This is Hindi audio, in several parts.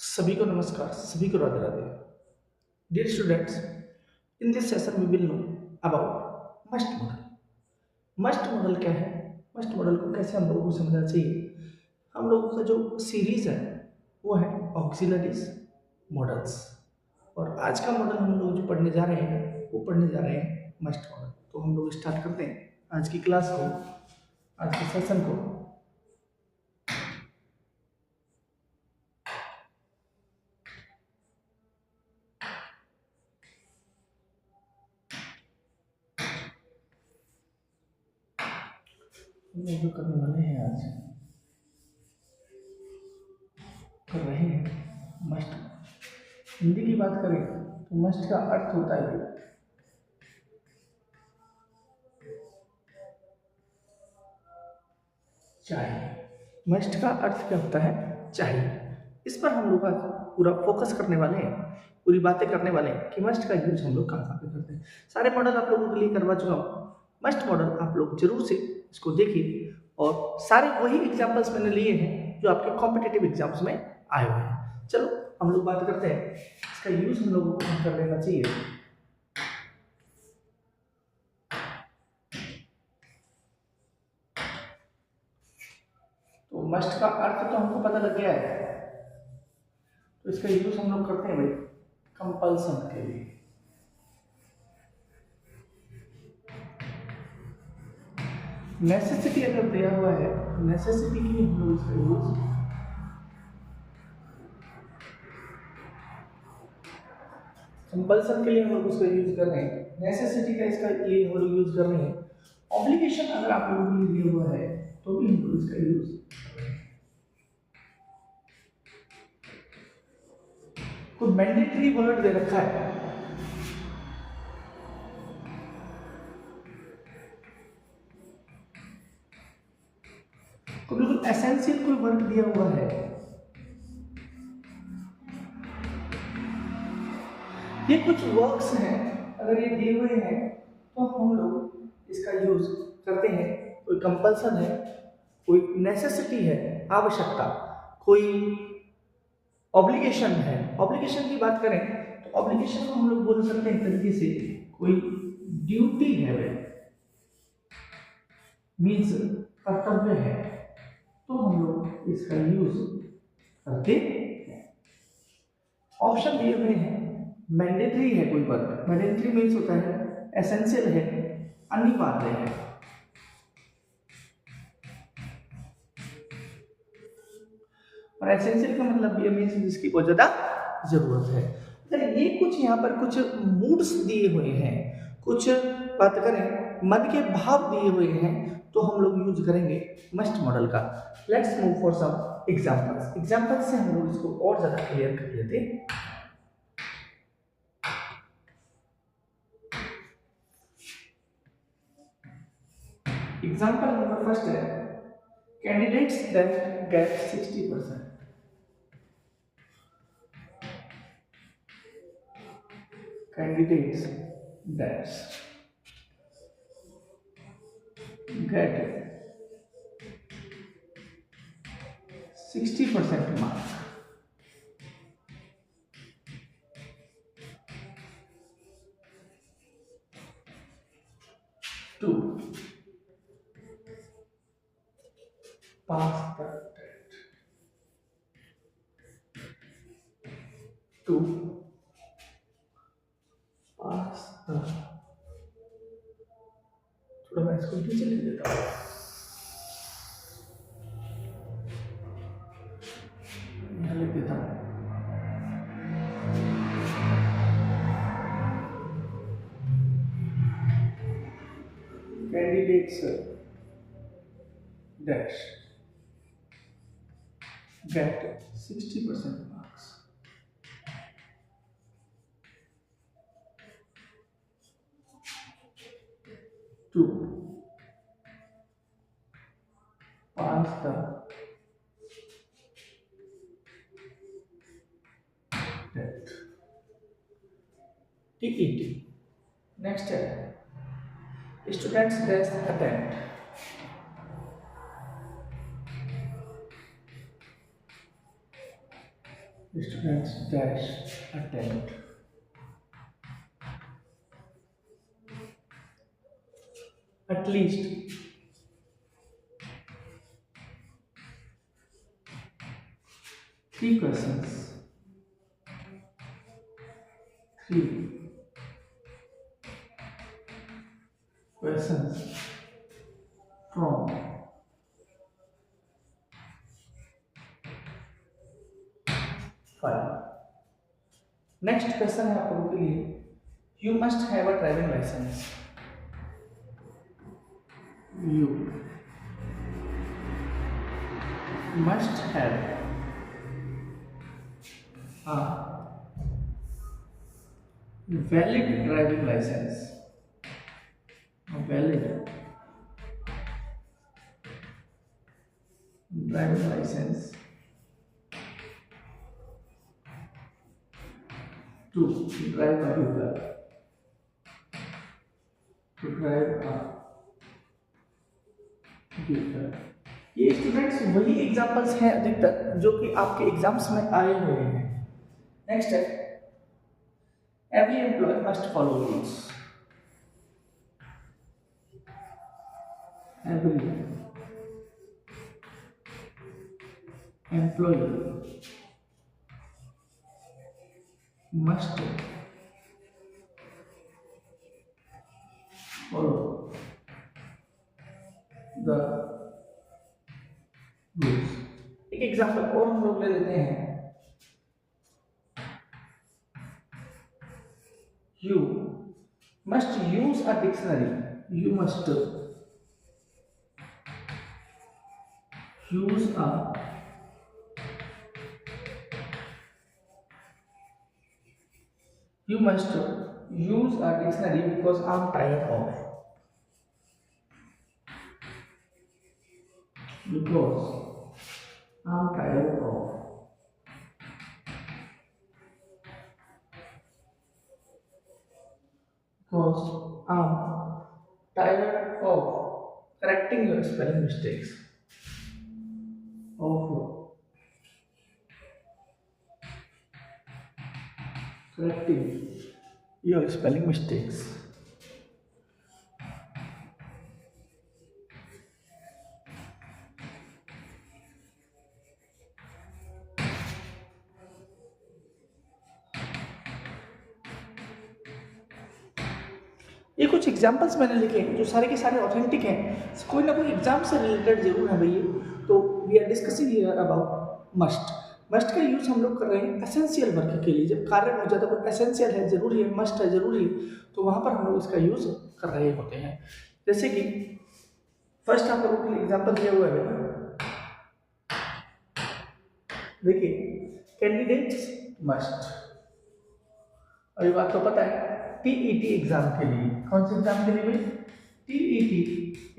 सभी को नमस्कार, सभी को Radhe Radhe. Dear students, in this session we will know about must model. Must model क्या है? मस्ट मॉडल को कैसे हम लोगों को समझना चाहिए? हम लोगों का जो सीरीज है वो है ऑक्सिलरीज मॉडल्स, और आज का मॉडल हम लोग जो पढ़ने जा रहे हैं वो पढ़ने जा रहे हैं मस्ट मॉडल। तो हम लोग स्टार्ट करते हैं आज की क्लास को, आज के सेशन को। हम लोग जो करने वाले हैं आज, कर रहे हैं मस्ट। हिंदी की बात करें तो मस्ट का अर्थ होता है चाहिए। मस्ट का अर्थ क्या होता है? चाहिए। इस पर हम लोग आज पूरा फोकस करने वाले हैं, पूरी बातें करने वाले हैं कि मस्ट का यूज हम लोग कहाँ कहाँ पे करते हैं। सारे मॉडल आप लोगों के लिए करवा चुका हूँ। मस्ट मॉडल आप लोग जरूर से इसको देखिए, और सारे वही एग्जाम्पल्स मैंने लिए हैं जो आपके कॉम्पिटेटिव एग्जाम्स में आए हुए हैं। चलो हम लोग बात करते हैं इसका यूज हम लोगों को कर लेना चाहिए। तो मस्ट का अर्थ तो हमको पता लग गया है, तो इसका यूज हम लोग करते हैं भाई कंपल्सन के लिए। नेसेसिटी अगर दिया हुआ है, नेसेसिटी के लिए हम लोग इसका यूज कंपल्सन के लिए हम लोग उसका यूज कर रहे हैं, नेसेसिटी का इसका लिए हम लोग यूज कर रहे हैं। ऑब्लिगेशन अगर आप लोगों के लिए दिया हुआ है तो भी हम लोग इसका यूज, कोई मैंडेटरी वर्ड दे रखा है, तो बिल्कुल एसेंशियल कोई वर्क दिया हुआ है, ये कुछ वर्क्स हैं अगर ये दिए हुए हैं तो हम लोग इसका यूज करते हैं। कोई कंपल्सन है, कोई नेसेसिटी है, आवश्यकता, कोई ऑब्लिगेशन है। ऑब्लिगेशन की बात करें तो ऑब्लिगेशन को हम लोग बोल सकते हैं तरीके से कोई ड्यूटी है, मीन्स कर्तव्य है, तो हम लोग इसका यूज करते हैं। ऑप्शन दिए हुए हैं, मैंडेटरी है कोई वर्क, मैंडेटरी मीन्स होता है एसेंशियल है, अनिवार्य है। और एसेंशियल का मतलब ये मीन्स जिसकी बहुत ज्यादा जरूरत है। अगर ये कुछ यहाँ पर कुछ मूड्स दिए हुए हैं, कुछ बात करें मन के भाव दिए हुए हैं, तो हम लोग यूज करेंगे मस्ट मॉडल का। Let's move for some examples. Examples से हम लोग इसको और ज्यादा क्लियर कर लेते हैं। एग्जांपल नंबर फर्स्ट है, candidates that get 60%। Candidates that get 60% mark to pass the test, to pass the, थोड़ा मैं इसको नीचे लिख देता हूँ, यहाँ लिख देता हूँ। Candidates dash get 60% marks to pass the test, TET। Next है students dash attempt, students dash attempt at least 3 questions, 3 questions from 5. Next question है आप लोगों के लिए, you must have a driving licence. You must have a valid driving licence, valid driving licence to drive a vehicle, to drive a vehicle। ये स्टूडेंट्स वही एग्जांपल्स हैं अधिकतर जो कि आपके एग्जाम्स में आए हुए हैं। नेक्स्ट है, every employ must follow rules. Every employ must follow the rules। एक एग्जांपल और हम लोग ले लेते हैं, you must use a dictionary, you must use a you must use a dictionary because I'm tired of, because I'm tired of, because I'm tired of correcting your spelling mistakes, of correcting your spelling mistakes। ये कुछ एग्जाम्पल्स मैंने लिखे हैं जो सारे के सारे ऑथेंटिक हैं, कोई ना कोई एग्जाम से रिलेटेड जरूर है भैया। तो we are discussing here about must. Must का यूज हम लोग कर रहे हैं एसेंशियल वर्क के लिए, जब कार्य बहुत ज़्यादा कोई एसेंशियल है, जरूरी है, मस्ट है, जरूरी है, तो वहाँ पर हम लोग इसका यूज कर रहे होते हैं। जैसे कि फर्स्ट आप लोगों के लिए एग्जाम्पल दिया हुआ है, देखिए कैंडिडेट्स मस्ट, और ये बात तो पता है टीईटी एग्जाम के लिए, कौन से एग्जाम के लिए भाई, टीईटी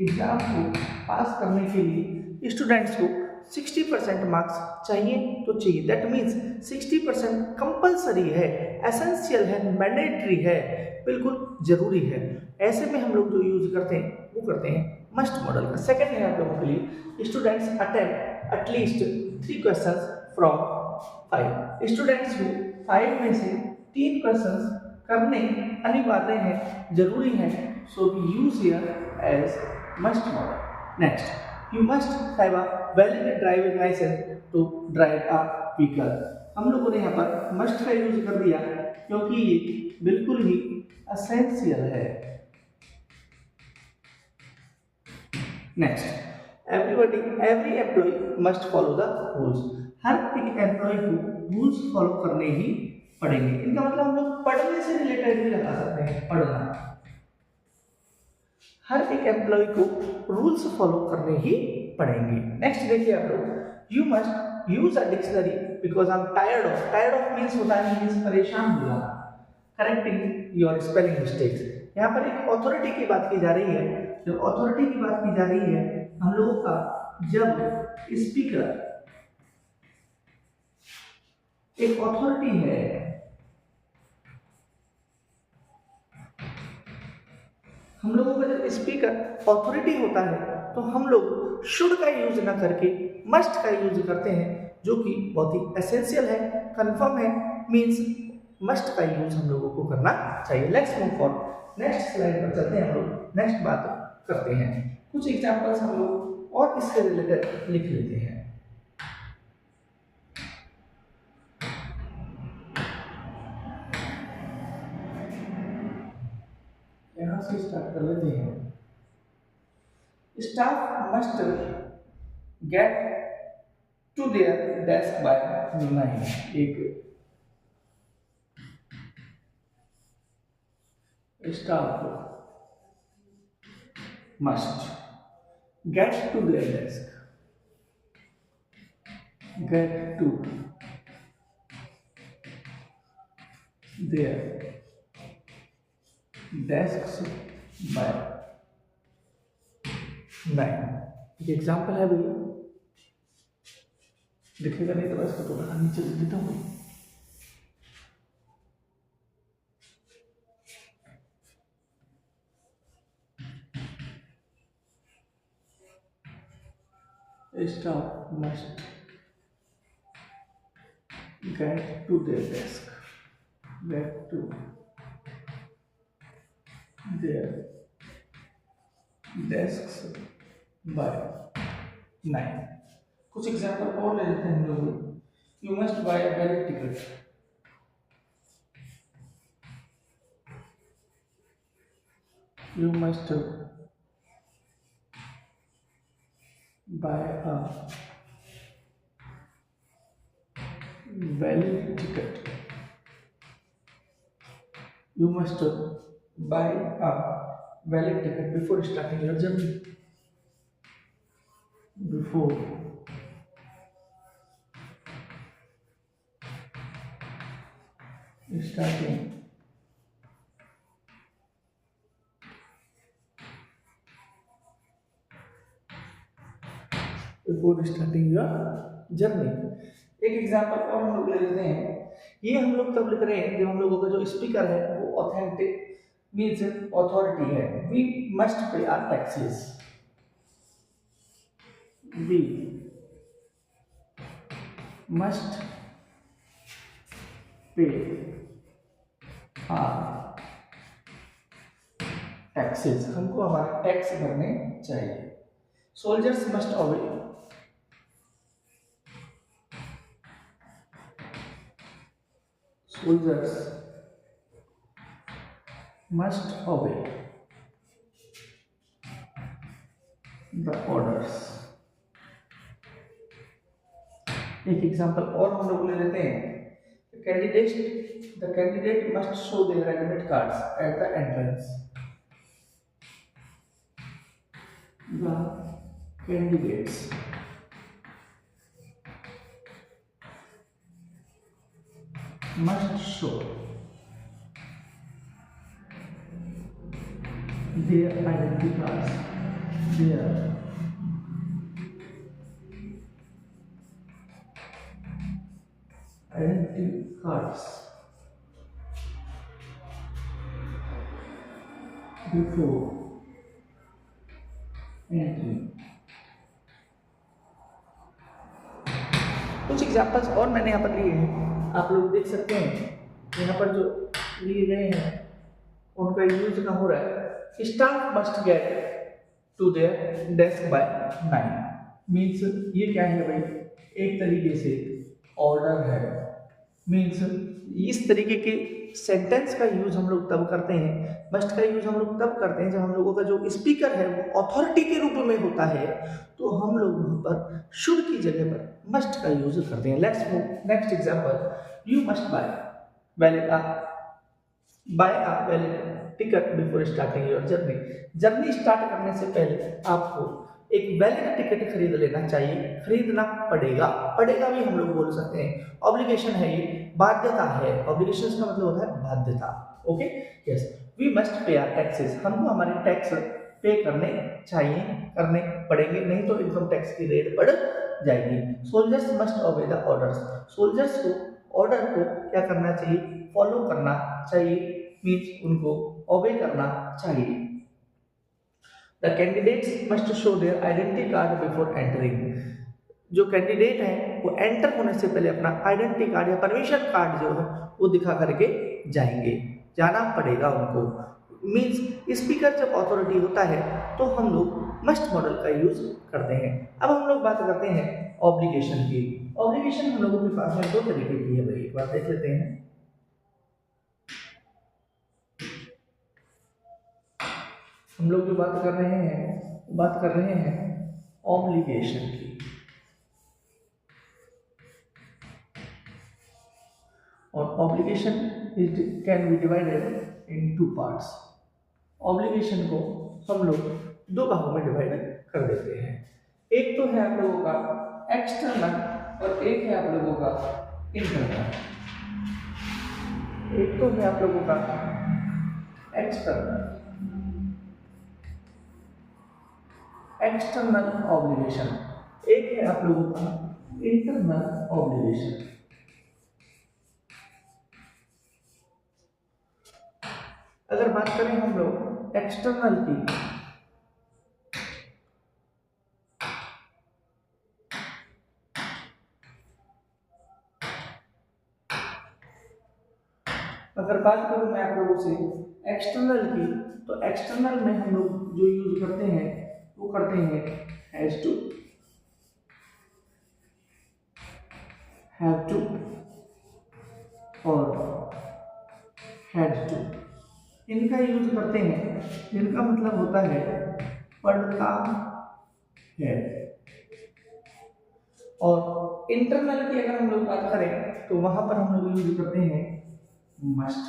एग्जाम को पास करने के लिए स्टूडेंट्स को 60% मार्क्स चाहिए तो चाहिए। दैट मीन्स 60% कंपलसरी है, एसेंशियल है, मैंडेटरी है, बिल्कुल जरूरी है। ऐसे में हम लोग जो यूज करते हैं वो करते हैं मस्ट मॉडल का। सेकंड है आप लोगों के लिए, students attempt at least 3 questions from 5। Students को 5 में से 3 क्वेश्चंस करने अनिवार्य है, जरूरी है, so we use here as must model. Next, you must have a valid driving licence to drive a vehicle. हम लोगों ने यहाँ पर मस्ट का यूज कर दिया क्योंकि ये बिल्कुल ही एसेंशियल है। Next, every employ must follow the rules. हर एक एम्प्लॉय को रूल्स फॉलो करने ही पढ़ेंगे। इनका मतलब हम लोग पढ़ने से रिलेटेड भी लगा सकते हैं, पढ़ना। हर एक एम्प्लॉय को रूल्स फॉलो करने ही पड़ेंगे। नेक्स्ट देखिए आप लोग, you must use a dictionary because I am tired of. Tired of means होता है मीन्स परेशान हुआ, करेक्टिंग योर स्पेलिंग मिस्टेक्स। यहाँ पर एक अथॉरिटी की बात की जा रही है। जब अथॉरिटी की बात की जा रही है हम लोगों का, जब स्पीकर एक अथॉरिटी है, हम लोगों का जब स्पीकर ऑथोरिटी होता है तो हम लोग शुड का यूज ना करके मस्ट का यूज करते हैं, जो कि बहुत ही एसेंशियल है, कंफर्म है, मींस मस्ट का यूज हम लोगों को करना चाहिए। Let's move for next slide पर चलते हैं, हम लोग नेक्स्ट बात करते हैं। कुछ एग्जांपल्स हम लोग और इससे रिलेटेड लिख लेते हैं। यहां से स्टार्ट कर लेते हैं। Staff must get to their desk by 9। एक staff must get to their desk, get to their desks by 9। ये एग्जाम्पल है भैया, दिखेगा नहीं तो मैं इसको थोड़ा नीचे लिख देता हूँ। Staff must get to their desk, get to their desks by 9। कुछ एग्जाम्पल और ले लेते हैं हम लोग। You must buy a valid ticket, you must buy a valid ticket, you must buy a valid ticket before starting your journey, before starting your journey. एक एग्जांपल और हम लोग ले लेते हैं। ये हम लोग तब लिख रहे हैं जब हम लोगों का जो स्पीकर है वो ऑथेंटिक मींस अथॉरिटी है। We must pay our taxes, we must pay our taxes, हमको हमारा टैक्स भरने चाहिए। Soldiers must obey, soldiers must obey the orders। एक एग्जांपल और हम लोग ले लेते हैं। the candidate must show their admit cards at the entrance, the candidates must show their identity cards, their identity cards before entry। कुछ एग्जांपल्स और मैंने यहाँ पर लिए हैं, आप लोग देख सकते हैं। यहाँ पर जो लिए गए हैं उनका यूज कहाँ हो रहा है। Staff must get to their desk by 9 means ये क्या है भाई, एक तरीके से ऑर्डर है। मीन्स इस तरीके के सेंटेंस का यूज हम लोग तब करते हैं, मस्ट का यूज हम लोग तब करते हैं जब हम लोगों का जो स्पीकर है वो अथॉरिटी के रूप में होता है, तो हम लोग वहाँ पर शुड की जगह पर मस्ट का यूज करते हैं। Let's move next example. You must buy a valid ticket before starting your journey. Journey start करने से पहले आपको एक वैलिड टिकट खरीद लेना चाहिए, खरीदना पड़ेगा। पड़ेगा भी हम लोग बोल सकते हैं, ऑब्लिगेशन है, ये बाध्यता है। ऑब्लिगेशन का मतलब होता है बाध्यता। Okay, yes, we must pay our taxes, हमको हमारे टैक्स पे करने चाहिए, करने पड़ेंगे, नहीं तो इनकम टैक्स की रेट बढ़ जाएगी। Soldiers must obey the orders, soldiers को ऑर्डर को क्या करना चाहिए, फॉलो करना चाहिए, मीन्स उनको ओबे करना चाहिए। The candidates must show their identity card before entering. जो कैंडिडेट है वो एंटर होने से पहले अपना आइडेंटिटी कार्ड या परमिशन कार्ड जो है वो दिखा करके जाएंगे, जाना पड़ेगा उनको। मीन्स स्पीकर जब अथॉरिटी होता है तो हम लोग मस्ट मॉडल का यूज करते हैं। अब हम लोग बात करते हैं ऑब्लिगेशन की। ऑब्लिगेशन हम लोगों के पास में दो तरीके की है भाई, एक बार देख लेते हैं। हम लोग जो बात कर रहे हैं ऑब्लिगेशन की। और obligation can be divided in two parts. Obligation को हम लोग दो भागों में डिवाइड कर देते हैं। एक तो है आप लोगों का एक्सटर्नल और एक है आप लोगों का इंटरनल। एक तो है आप लोगों का एक्सटर्नल ऑब्लिगेशन, एक है आप लोगों का इंटरनल ऑब्लिगेशन। अगर बात करें हम लोग एक्सटर्नल की, अगर बात करूं मैं आप लोगों से एक्सटर्नल की, तो एक्सटर्नल में हम लोग जो यूज करते हैं वो करते हैं हैज टू, हैव टू और हैड टू। इनका यूज करते हैं, इनका मतलब होता है पढ़ता है। और इंटरनल की अगर हम लोग बात करें तो वहां पर हम लोग यूज करते हैं मस्ट।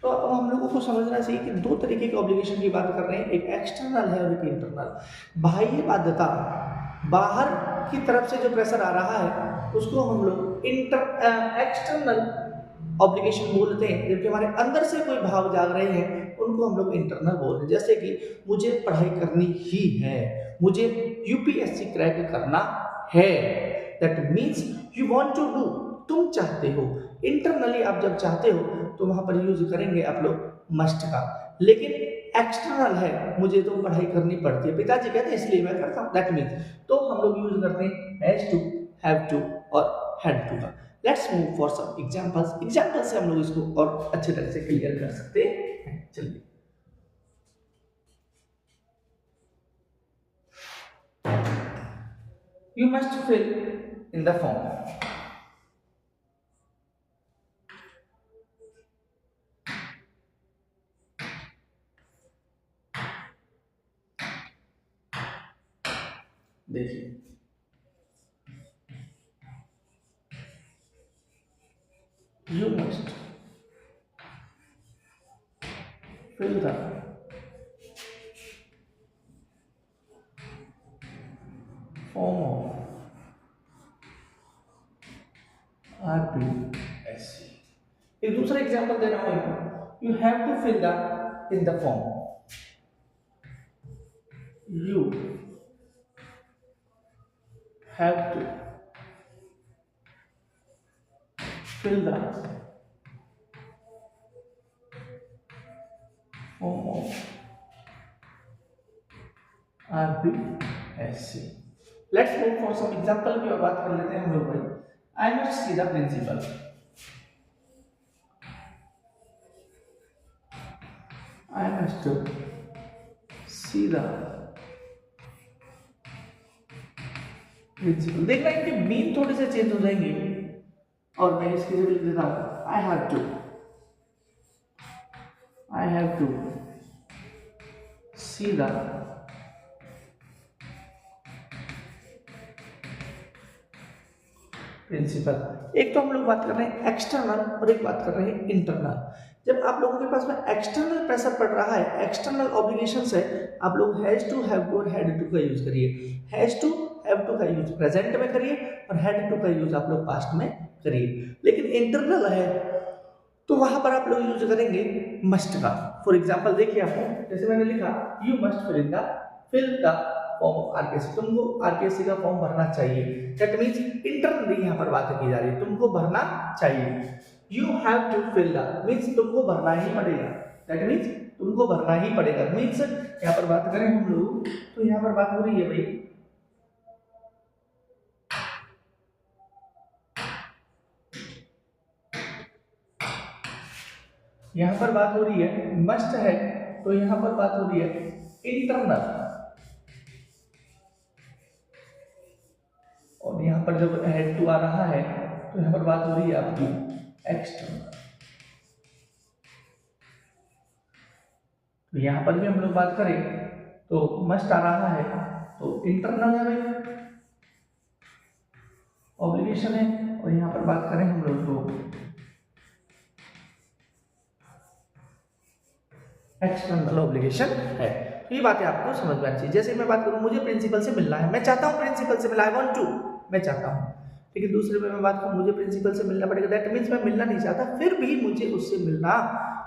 तो अब हम लोगों को समझना चाहिए कि दो तरीके के ऑब्लिगेशन की बात कर रहे हैं, एक एक्सटर्नल है और एक इंटरनल। बाह्य बाध्यता, बाहर की तरफ से जो प्रेशर आ रहा है उसको हम लोग एक्सटर्नल ऑब्लिगेशन बोलते हैं, जबकि हमारे अंदर से कोई भाव जाग रहे हैं उनको हम लोग इंटरनल बोलते हैं। जैसे कि मुझे पढ़ाई करनी ही है, मुझे यूपीएससी क्रैक करना है, that means you want to do, तुम चाहते हो। इंटरनली आप जब चाहते हो तो वहां पर यूज करेंगे आप लोग मस्ट का। लेकिन एक्सटर्नल है, मुझे तो पढ़ाई करनी पड़ती है, पिताजी कहते हैं इसलिए मैं करता हूं, दैट मीन्स तो हम लोग यूज करते हैं हैज टू, हैव टू और हैड टू का। Let's move for some examples. Example से हम लोग इसको और अच्छे तरह से क्लियर कर सकते हैं। चलिए you must fill in the form। देखिए you must fill the form of RPSC। एक दूसरा एग्जांपल दे रहा हूं, you have to fill the in the form, you have to fill the form of RPSC। Let's move for some example की बात कर लेते हैं हम लोग भाई। I must see the principal, I must see the principal. देखना इनके मीन थोड़े से चेंज हो जाएंगे और मैं इसकी जगह लिख देता हूं I have to, I have to see the principal. एक तो हम लोग बात कर रहे हैं एक्सटर्नल और एक बात कर रहे हैं इंटरनल। जब आप लोगों के पास में एक्सटर्नल प्रेशर पड़ रहा है, एक्सटर्नल ऑब्लिगेशंस है, आप लोग हैज टू, हैव टू और हैड टू का यूज करिए। हैज टू, हैव टू का यूज प्रेजेंट में करिए और हैड टू का यूज आप लोग पास्ट में करिए। लेकिन इंटरनल है तो वहां पर आप लोग यूज करेंगे मस्ट का। फॉर एग्जांपल देखिए आपको, जैसे मैंने लिखा you must fill the form of RPSC, तुमको आरपीएससी का फॉर्म भरना चाहिए। दैट मींस इंटरनली यहाँ पर बात की जा रही है, तुमको भरना चाहिए। You have to fill the means तुमको भरना ही पड़ेगा, दैट मींस तुमको भरना ही पड़ेगा। मीन्स यहाँ पर बात करें हम लोग तो यहाँ पर बात हो रही है भाई यहाँ पर बात हो रही है मस्ट है, तो यहाँ पर बात हो रही है इंटरनल, और यहाँ पर जब हैड टू आ रहा है तो यहाँ पर बात हो रही है आपकी एक्सटर्नल। तो यहाँ पर भी हम लोग बात करें तो मस्ट आ रहा है तो इंटरनल है भाई, ऑब्लिगेशन है, और यहाँ पर बात करें हम लोग तो एक्सटर्नल ऑब्लिगेशन है। तो ये बातें आपको समझ में आनी चाहिए। जैसे मैं बात करूं मुझे प्रिंसिपल से मिलना है, मैं चाहता हूं प्रिंसिपल से मिलना, आई वांट टू, मैं चाहता हूं, लेकिन दूसरे में मैं बात करूं मुझे प्रिंसिपल से मिलना पड़ेगा, दैट मीन्स मैं मिलना नहीं चाहता, फिर भी मुझे उससे मिलना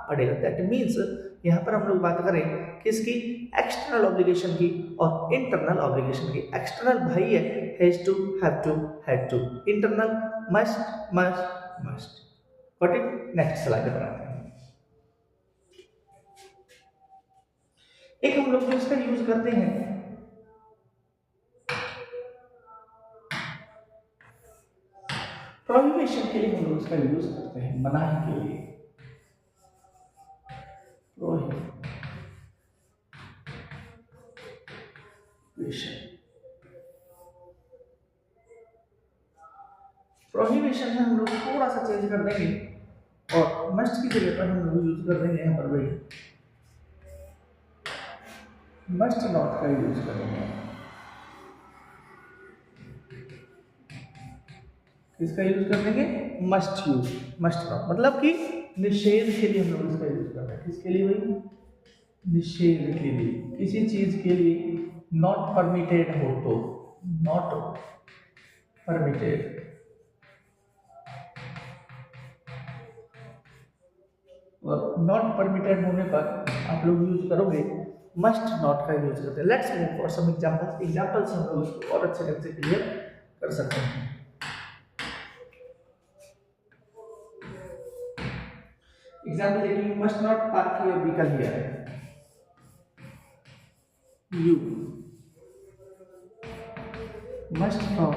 पड़ेगा। दैट मीन्स यहाँ पर हम लोग बात करें किसकी, एक्सटर्नल ऑब्लिगेशन की और इंटरनल ऑब्लिगेशन की। एक्सटर्नल भाई है has to, have to, had to, internal must, must, must. Got it? Next slide बनाते हैं। एक हम लोग जो इसका यूज करते हैं प्रोहिबिशन के लिए, हम लोग इसका यूज करते हैं मनाही के लिए। प्रोहिबिशन में हम लोग थोड़ा सा चेंज कर देंगे और मस्ट की जगह पर हम लोग यूज कर देंगे यहाँ पर भाई मस्ट नॉट का यूज करेंगे। इसका यूज कर देंगे मस्ट यूज, मस्ट नॉट, मतलब कि निषेध के लिए हम लोग इसका यूज कर रहे हैं। किसके लिए भाई? निषेध के लिए, किसी चीज के लिए नॉट परमिटेड हो तो, नॉट परमिटेड, और नॉट परमिटेड होने पर आप लोग यूज करोगे मस्ट नॉट का यूज करते हैं। Let's move for some examples, examples हम लोग इसको और अच्छे ढंग से क्लियर कर सकते हैं। एग्जांपल देखिए, you must not park your vehicle here, you must not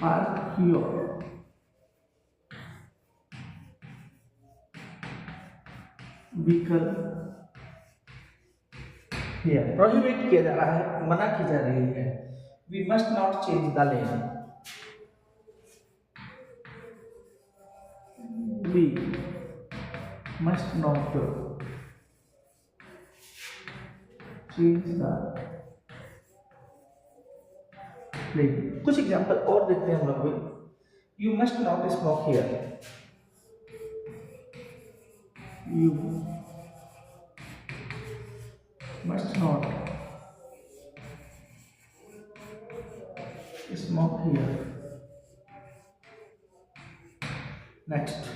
park your vehicle here. Prohibit किया जा रहा है, मना की जा रही है। We must not change the lane, we must not change the lane. कुछ एग्जांपल और देखते हैं हम लोग। You must not smoke here, you must not smoke here. Next,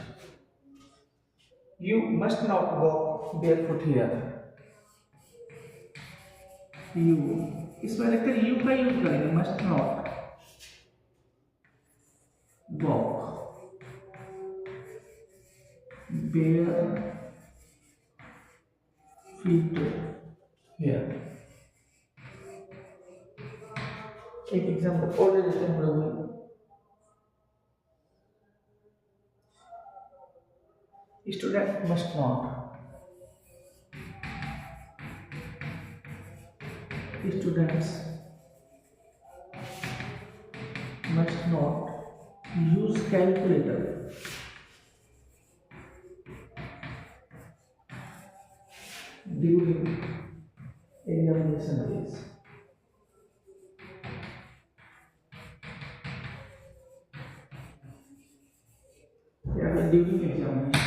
you must not walk barefoot here. You, इसमें लगता है you का यूज करेंगे, must not walk bare feet here. एक एग्जांपल और ले लेते हैं हम लोग। Student must not, students must not use calculator during examination days. During examination.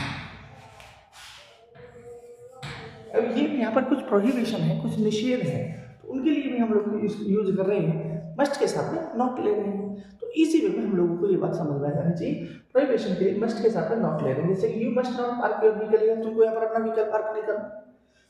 अब ये यहाँ पर कुछ प्रोहिबिशन है, कुछ निषेध है, तो उनके लिए भी हम लोग यूज कर रहे हैं, मस्ट के साथ में नॉट ले रहे हैं। तो इसी वे में हम लोगों को ये बात समझ में आ जानी चाहिए, प्रोहिबिशन के लिए मस्ट के साथ में नॉट ले रहे हैं। जैसे कि you must not park your vehicle here, तुमको यहाँ पर अपना व्हीकल पार्क नहीं करना।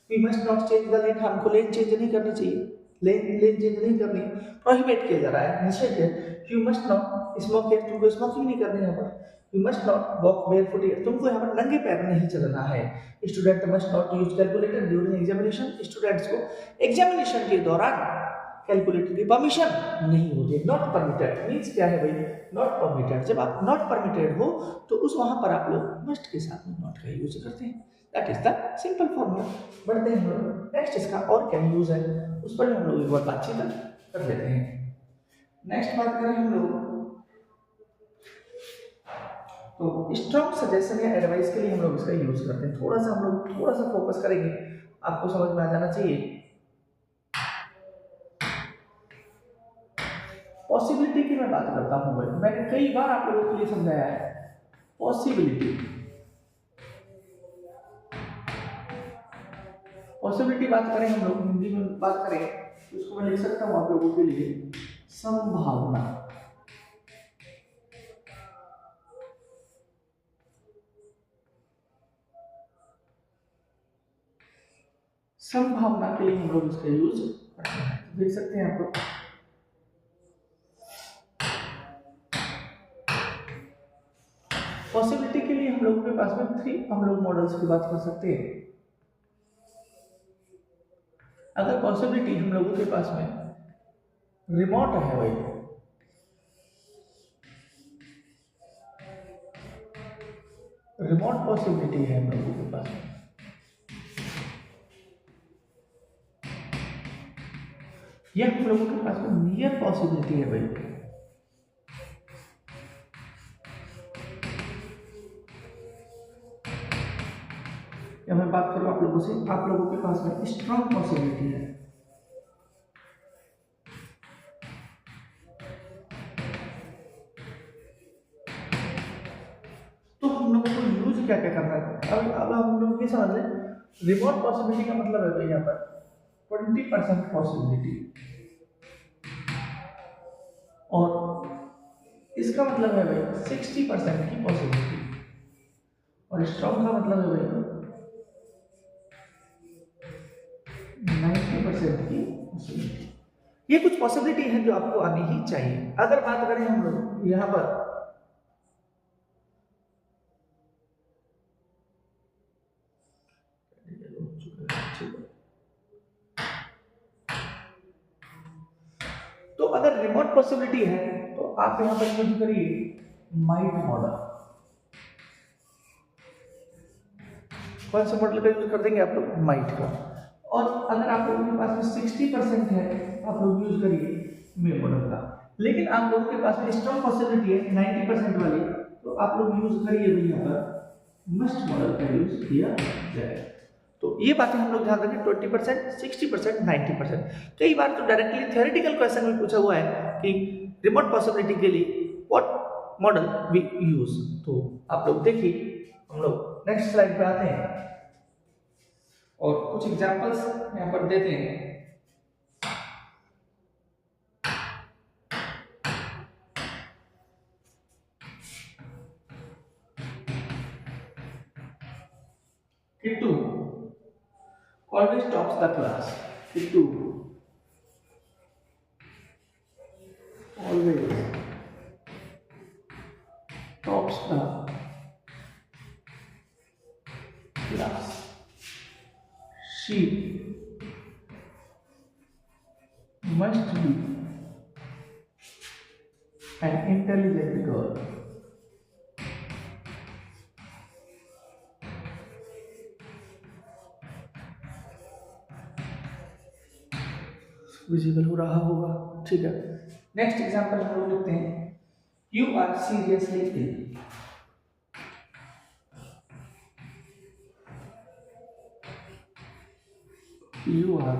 We must not change the lane, हमको लेन चेंज नहीं करनी चाहिए। लेन चेंज नहीं करनी, प्रोहिबिट किया जा रहा है, निषेध है। यू मस्ट नॉट स्मोक है, तुमको स्मोकिंग नहीं करनी है यहाँ पर। You must not walk barefoot है, तुमको यहाँ पर नंगे पैर नहीं चलना है। Student must not use calculator during examination, students को एग्जामिनेशन के दौरान कैलकुलेटर की परमिशन नहीं होती। नॉट परमिटेड मीन्स क्या है भाई, नॉट परमिटेड। जब आप नॉट परमिटेड हो तो उस वहां पर आप लोग मस्ट के साथ में नॉट का यूज करते हैं। That is the simple formula. बढ़ते हैं हम लोग नेक्स्ट, इसका और क्या यूज है उस पर हम लोग एक बार बातचीत कर लेते हैं। नेक्स्ट बात करें हम लोग तो स्ट्रॉन्ग सजेशन या एडवाइस के लिए हम लोग इसका यूज करते हैं। थोड़ा सा हम लोग थोड़ा सा फोकस करेंगे, आपको समझ में आ जाना चाहिए। पॉसिबिलिटी की मैं बात करता हूं भाई, मैंने कई बार आप लोगों के लिए समझाया है पॉसिबिलिटी। पॉसिबिलिटी बात करें हम लोग हिंदी में बात करें तो उसको मैं लिख सकता हूं आप लोगों के लिए संभावना। संभावना के लिए हम लोग इसका यूज करते हैं, देख सकते हैं आप लोग। पॉसिबिलिटी के लिए हम लोगों के पास में 3 हम लोग मॉडल्स की बात कर सकते हैं। अगर पॉसिबिलिटी हम लोगों के पास में रिमोट है भाई, रिमोट पॉसिबिलिटी है हम लोगों के पास में, या हम लोगों के पास में नियर पॉसिबिलिटी है भाई। या मैं बात करूं आप लोगों से, आप लोगों के पास में स्ट्रॉन्ग पॉसिबिलिटी है। तो हम लोगों को यूज क्या क्या करना है, अब हम लोग ये समझ लें, रिमोट पॉसिबिलिटी का मतलब है भाई यहाँ पर 20% पॉसिबिलिटी, और इसका मतलब है भाई 60% की पॉसिबिलिटी, और स्ट्रॉन्ग का मतलब है भाई 90% की पॉसिबिलिटी। ये कुछ पॉसिबिलिटी है जो आपको आनी ही चाहिए। अगर बात करें हम लोग यहाँ पर तो अगर रिमोट पॉसिबिलिटी है तो आप यहाँ पर यूज करिए माइट मॉडल। कौन सा मॉडल का यूज कर देंगे आप लोग, माइट का। और अगर आप लोगों के पास में 60% है आप लोग यूज करिए मे मॉडल का। लेकिन आप लोगों के पास में स्ट्रॉन्ग पॉसिबिलिटी है 90% वाली, तो आप लोग यूज करिए भाई यहाँ पर मस्ट मॉडल का यूज किया जाए। तो ये बातें हम लोग ध्यान रखें, 20%, 60%, 90%। कई बार तो डायरेक्टली थ्योरेटिकल क्वेश्चन में पूछा हुआ है कि रिमोट पॉसिबिलिटी के लिए व्हाट मॉडल वी यूज। तो आप लोग देखिए, हम लोग नेक्स्ट स्लाइड पे आते हैं और कुछ एग्जांपल्स यहाँ पर देते हैं। Kittu always tops the class. Kittu always tops the class. She must be an intelligent girl. Visible हो रहा होगा, ठीक है। नेक्स्ट एग्जांपल हम लोग लिखते हैं, you are seriously ill. You are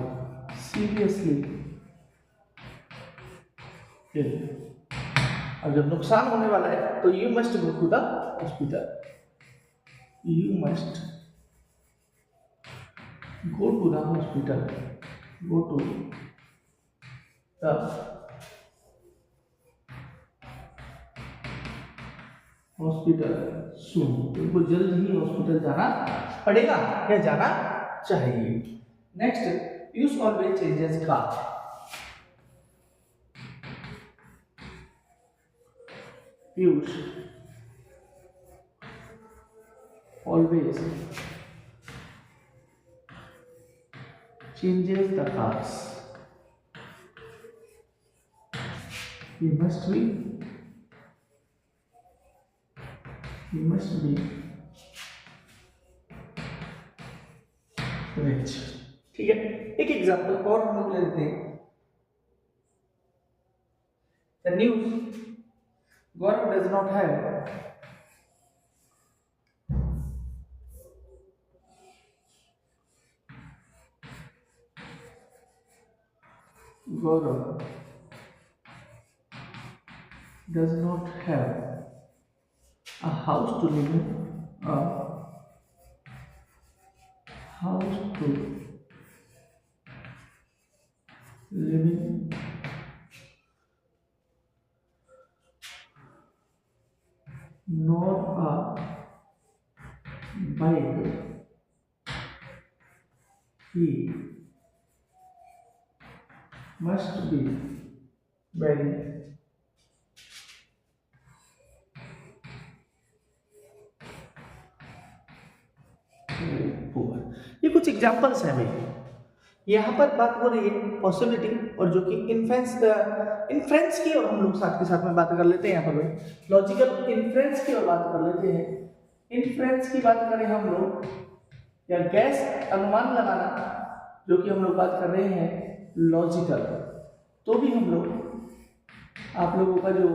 seriously ill. अब जब नुकसान होने वाला है तो you must go to the hospital. You must go to the hospital. Go to the hospital soon. तुमको जल्द ही हॉस्पिटल जाना पड़ेगा या जाना चाहिए। Next, use always changes car. Piyush always changes the cars. He must be rich. ठीक है, एक एग्जांपल और हम लोग ले लेते हैं. The news Gaurav does not have a house to live in, nor a bike. He must be very poor. ये कुछ एग्जाम्पल्स हैं भाई. यहाँ पर बात हो रही है पॉसिबिलिटी और जो कि इन्फ्रेंस की, और हम लोग साथ के साथ में बात कर लेते हैं. यहाँ पर भाई लॉजिकल इन्फ्रेंस की और बात कर लेते हैं. इन्फ्रेंस की बात करें हम लोग, या गैस अनुमान लगाना, जो कि हम लोग बात कर रहे हैं लॉजिकल, तो भी हम लोग आप लोगों का जो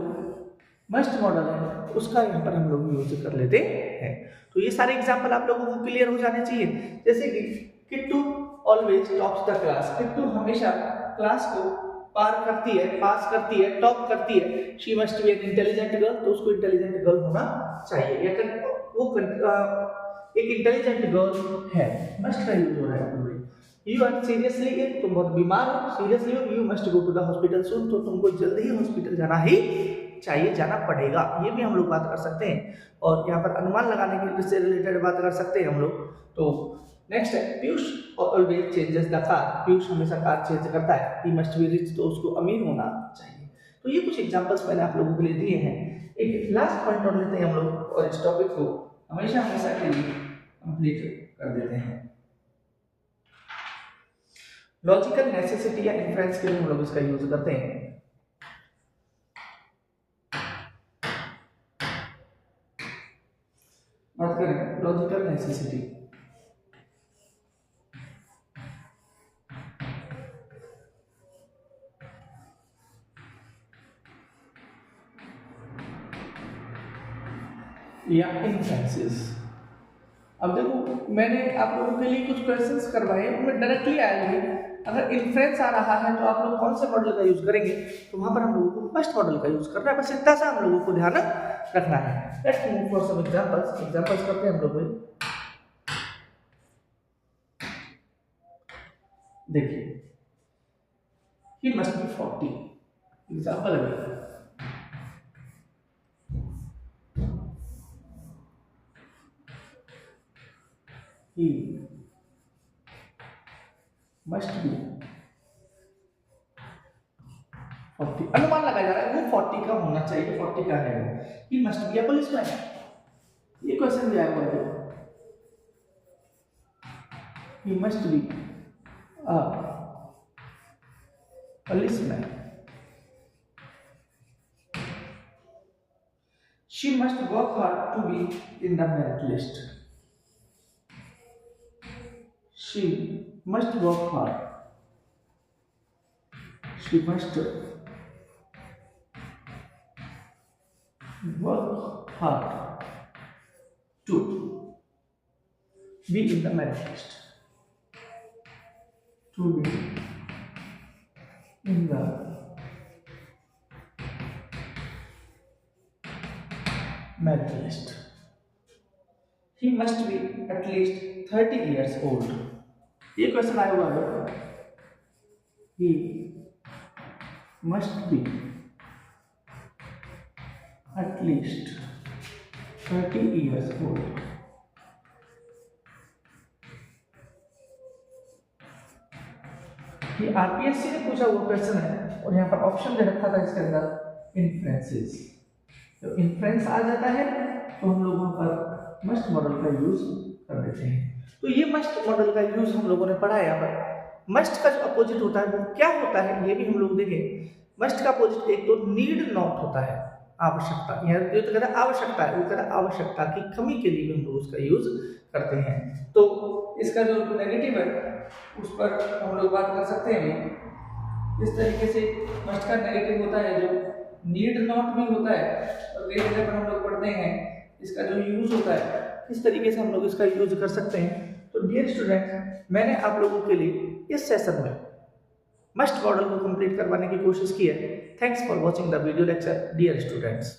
मस्ट मॉडल है उसका यहाँ पर हम लोग यूज कर लेते हैं. तो ये सारे एग्जाम्पल आप लोगों को क्लियर हो जाने चाहिए. जैसे कि Kittu always tops the class. Kittu हमेशा क्लास को पार करती है, पास करती है, टॉप करती है. She must be an intelligent girl, तो उसको इंटेलिजेंट गर्ल होना चाहिए, या वो एक इंटेलिजेंट गर्ल है. मस्ट का यूज हो रहा है. यू आर सीरियसली इल, तुम बहुत बीमार हो, सीरियसली हो, you must go to the hospital soon, तो तुमको जल्द ही हॉस्पिटल जाना ही चाहिए, जाना पड़ेगा. ये भी हम लोग बात कर सकते हैं. और यहाँ पर अनुमान लगाने के से रिलेटेड बात कर सकते हैं हम लोग. तो नेक्स्ट है Piyush always changes the car. Piyush हमेशा कार चेंज करता है. ही मस्ट बी रिच, तो उसको अमीर होना चाहिए. तो ये कुछ एग्जांपल्स मैंने आप लोगों के लिए दिए हैं. एक लास्ट पॉइंट और लेते हैं हम लोग, और इस टॉपिक को हमेशा के लिए कंप्लीट कर देते हैं. लॉजिकल नेसेसिटी या इन्फ्रेंस के लिए हम लोग इसका यूज करते हैं. बात करें लॉजिकल नेसेसिटी, या इन्फ्रेंसेस. अब देखो मैंने आप लोगों के लिए कुछ क्वेश्चंस करवाए, उनमें डायरेक्टली आएंगे. अगर इन्फ्रेंस आ रहा है तो आप लोग कौन से मॉडल का यूज करेंगे, तो वहां पर हम लोगों को फर्स्ट मॉडल का यूज करना है. बस इतना सा हम लोगों को ध्यान रखना है. Let's move for some examples करते हैं हम लोग. देखिए, ही मस्ट बी 40. एग्जांपल है, he must be 40. अनुमान लगाया जा रहा है वो 40 का होना चाहिए, 40 का है. he must be a policeman. ये क्वेश्चन दिया हुआ है. he must be a policeman. she must work hard to be in the merit list. She must work hard. She must work hard to be in the merit list. To be in the merit list. He must be at least 30 years old. ये क्वेश्चन आया हुआ है. He must be at least 30 years old. ये आरपीएससी ने पूछा हुआ क्वेश्चन है, और यहाँ पर ऑप्शन दे रखा था इसके अंदर इन्फ्रेंसेस. तो इन्फ्रेंस आ जाता है तो हम लोग वहाँ पर मस्ट मॉडल का यूज कर देते हैं। तो ये मस्ट मॉडल का यूज हम लोगों ने पढ़ा है। यहाँ पर मस्ट का जो अपोजिट होता है वो क्या होता है ये भी हम लोग देखें। मस्ट का अपोजिट एक तो नीड नॉट होता है, आवश्यकता। यहाँ तो कहता है आवश्यकता है, वो कहता है आवश्यकता की कमी के लिए भी हम लोग उसका यूज करते हैं। तो इसका जो नेगेटिव है उस पर हम लोग बात कर सकते हैं। इस तरीके से मस्ट का नेगेटिव होता है जो नीड नॉट भी होता है, और कई जगह पर हम लोग पढ़ते हैं इसका जो यूज होता है इस तरीके से हम लोग इसका यूज कर सकते हैं। तो डियर स्टूडेंट, मैंने आप लोगों के लिए इस सेशन में मस्ट मॉडल को कंप्लीट करवाने की कोशिश की है। Thanks for watching the video lecture dear students.